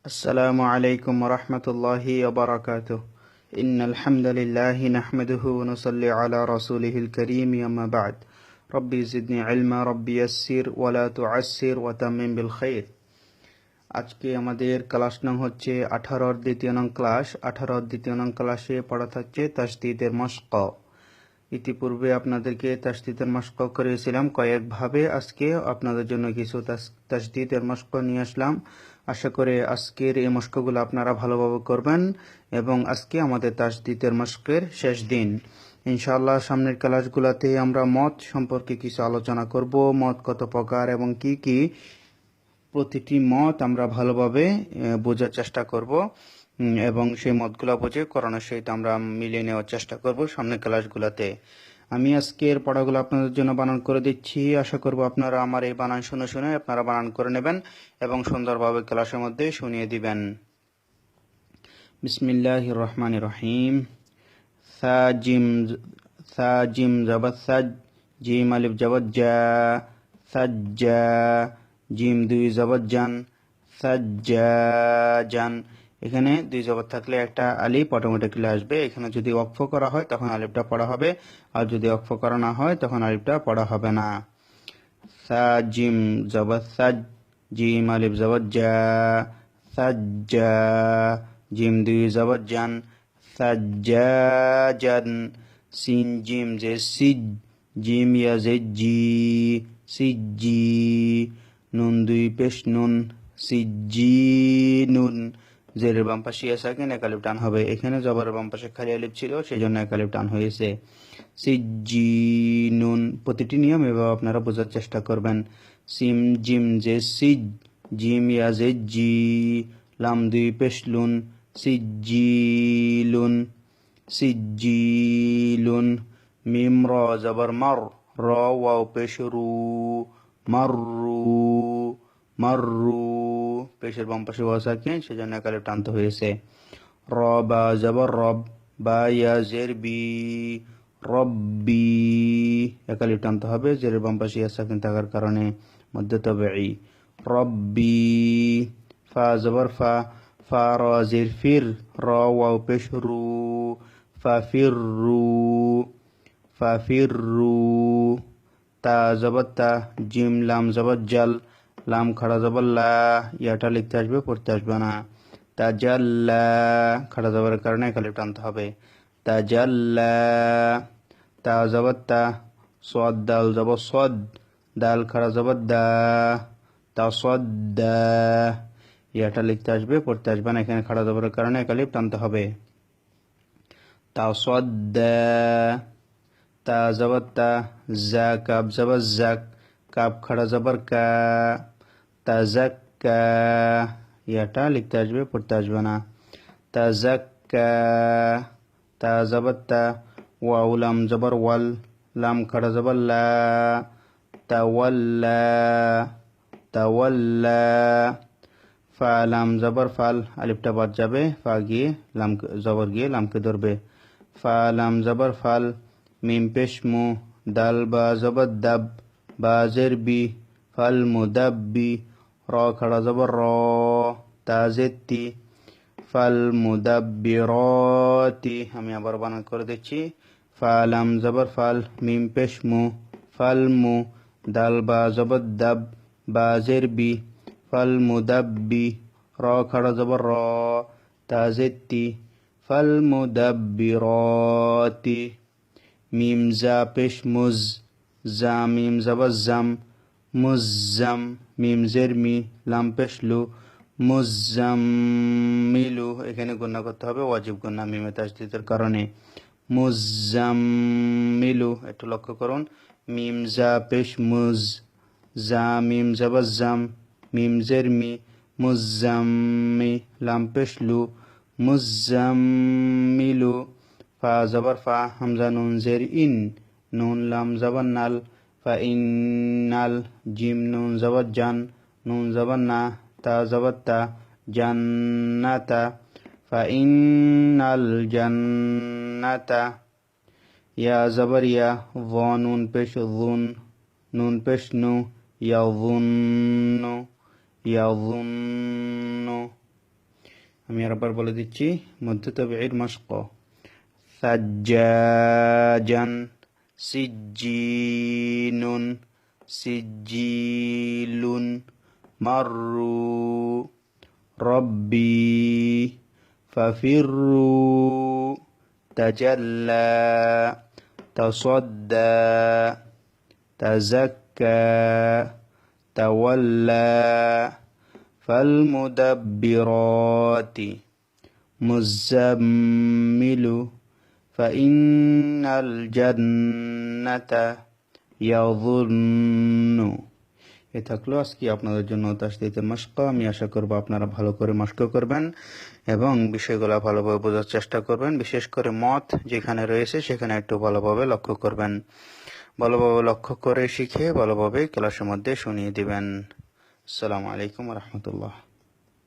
السلام عليكم ورحمة الله وبركاته. إن الحمد لله نحمده ونصلي على رسوله الكريم أما بعد. ربي زدني علما ربي يسر ولا تعسر وتمم بالخير. আজকে আমাদের ক্লাস নং হচ্ছে 18 দ্বিতীয় নং ক্লাস। 18 দ্বিতীয় নং ক্লাসে পড়া থাকছে তাসদীদের মশক। ইতিপূর্বে আপনাদেরকে তাসদীদের মশক করেছিলাম কয়েকভাবে। আজকে আপনাদের জন্য কিছু তাসদীদের মশক নিয়ে আসলাম। আশা করে আজকের এই মশকগুলো আপনারা ভালোভাবে করবেন এবং আজকে আমাদের তাসদীদের মশকের শেষ দিন। ইনশাআল্লাহ সামনের ক্লাসগুলোতে আমরা মত সম্পর্কে কিছু আলোচনা করব। মত কত প্রকার এবং কি কি, প্রতিটি মত আমরা ভালোভাবে বোঝার চেষ্টা করব এবং সেই মতগুলো বুঝে কোরআনের সহিত আমরা মিলিয়ে নেওয়ার চেষ্টা করব সামনের ক্লাসগুলোতে। আমি আজকের পড়াগুলো আপনাদের জন্য বানান করে দিচ্ছি। আশা করব আপনারা আমার এই বানান শুনে শুনে আপনারা বানান করে নেবেন এবং সুন্দরভাবে ক্লাসের মধ্যে শুনিয়ে দিবেন। বিসমিল্লাহির রহমানির রহিম। সা জিম জবর সাজ, জিম আলিফ জবর জা, সাজ্জা, জিম দুই জবর জান, সাজ্জাজান। এখানে দুই জবর থাকলে একটা আলিফ অটোমেটিক্যালি আসবে। এখানে যদি ওয়াকফ করা হয় তখন আলিফটা পড়া হবে, আর যদি ওয়াকফ করা না হয় তখন আলিফটা পড়া হবে না। সা জিম জবর সাজ, জিম আলিফ জবর জা, সাজ্জা, জিম দুই জবর জান, সাজ্জাজান। সিন জিম যে সিজ, জিম ইয়া যে জি, সিজি। নুন দুই পেশ নুন, সিজিনুন। জেরের বাম পাশে সাকিন এক আলিফ টান হবে। এখানে জবরের বাম পাশে খালি আলিফ ছিল, সেই জন্য এক আলিফ টান হয়েছে। সিজিনুন। প্রতিটি নিয়ম এভাবে আপনারা বোঝার চেষ্টা করবেন। সিম জিম যে সিজ, জিম ইয়া যে জি, লাম দুই পেশ লুন, সিজিলুন, সিজিলুন। মিম র জবর মার, র ওয়াও পেশ রু, মাররু, মাররু। পেশের বাম পাশে ওয়া সাকিন, সেজন্য এক আলিফ টানতে হয়েছে। র বা জবর রব, বা ইয়া জের বি, রব্বি। এক আলিফ টানতে হবে, জেরের বাম পাশে ইয়া সাকিন থাকার কারণে মধ্যে তবেই। রব্বি। ফা জবর ফা, ফা র জের ফির, র ওয়াও পেশ রু, ফাফিররু, ফাফিররু। তা জবর তা, জিম লাম জবর জাল, লাম খাড়া জবর লা। ইয়াটা লিখতে আসবে, পড়তে আসবে না। তাজাল্লা। খাড়া জবরের কারণে এক আলিফ টানতে হবে। তাজাল্লা। তা জবর তা, সদ দাল জবর সদ, দাল খাড়া জবর দা, তাসদ্দা। ইয়াটা লিখতে আসবে, পড়তে আসবে না। এখানে খাড়া জবরের কারণে এক আলিফ টানতে হবে। তাসদ্দা। তা জবর তা, জা কাব জবর জাক, কাব খাড়া জবর কা, তাজাক্কা। ইয়াটা লিখতে আসবে, পড়তে আসবে না। তাজাক্কা। তা জবর তা, ওয়াও লাম জবর ওয়াল, লাম খাড়া জবর লা, তাওয়াল্লা, তাওয়াল্লা। ফা লাম জবর ফাল, আলিফটা বাদ যাবে, ফা গিয়ে লাম জবর গিয়ে লামকে ধরবে। ফা লাম জবর ফাল, মিম পেশ মু, দাল বা জবর দাব, বা জের বি, ফাল মুদাব্বি। র খাড়া জবর র, তা জেতি, ফাল মুদাব্বিরতি। আমি আবার বানান করে দিচ্ছি। ফা লাম জবর ফাল, মিম পেশ মু, ফাল মু, দাল বা জবর দাব, বা জের বি, ফাল মুদাব্বি। র খাড়া জবর র, তা জেতি, ফাল মুদাব্বিরতি। মিম জা পেশ মুজ, জা মিম জবর জাম, মুজ্জাম। মিম জের মি, লাম পেশ লু, মুজ্জাম্মিলু। এখানে গুণা করতে হবে, ওয়াজিব গুণা মিমে তাসদীদের কারণে। মুজ্জাম্মিলু। একটু লক্ষ্য করুন। মিম জা পেশ মুজ, জা মিম জবর জাম, মিম জের মি, মুজ্জাম্মি, লাম পেশ লু, মুজ্জাম্মিলু। ফা জবর ফা, হামজা নুন জের ইন, নুন লাম জবর নাল, ফা ইন্নাল। জিম নুন জবর জান, নুন জবর না, তা জবর তা, জান্নাতা, ফা ইন্নাল জান্নাতা। ইয়া জবর ইয়া, য নুন পেশ যুন, নুন পেশ নু, ইয়াযুন্নু, ইয়াযুন্নু। আমি আরেকবার বলে দিচ্ছি, মধ্য তাবিঈর মাশক। সাজ্জাজান, সিজ্জিনুন, সিজ্জিলুন, মাররু, রব্বি, ফাফিররু, তাজাল্লা, তাসাদ্দা, তাজাক্কা, তাওয়াল্লা, فالمدبرات مزمل فإن الجنة يظن। এ থাকলো আজকে আপনাদের জন্য তাসদীদের মাশক। আমি আশা করব আপনারা ভালো করে মাশক করবেন এবং বিষয়গুলো ভালোভাবে বোঝার চেষ্টা করবেন। বিশেষ করে মত যেখানে রয়েছে সেখানে একটু ভালোভাবে লক্ষ্য করবেন। ভালোভাবে লক্ষ্য করে শিখে ভালোভাবে ক্লাসের মধ্যে শুনিয়ে দিবেন। আসসালামু আলাইকুম ওয়া রাহমাতুল্লাহ।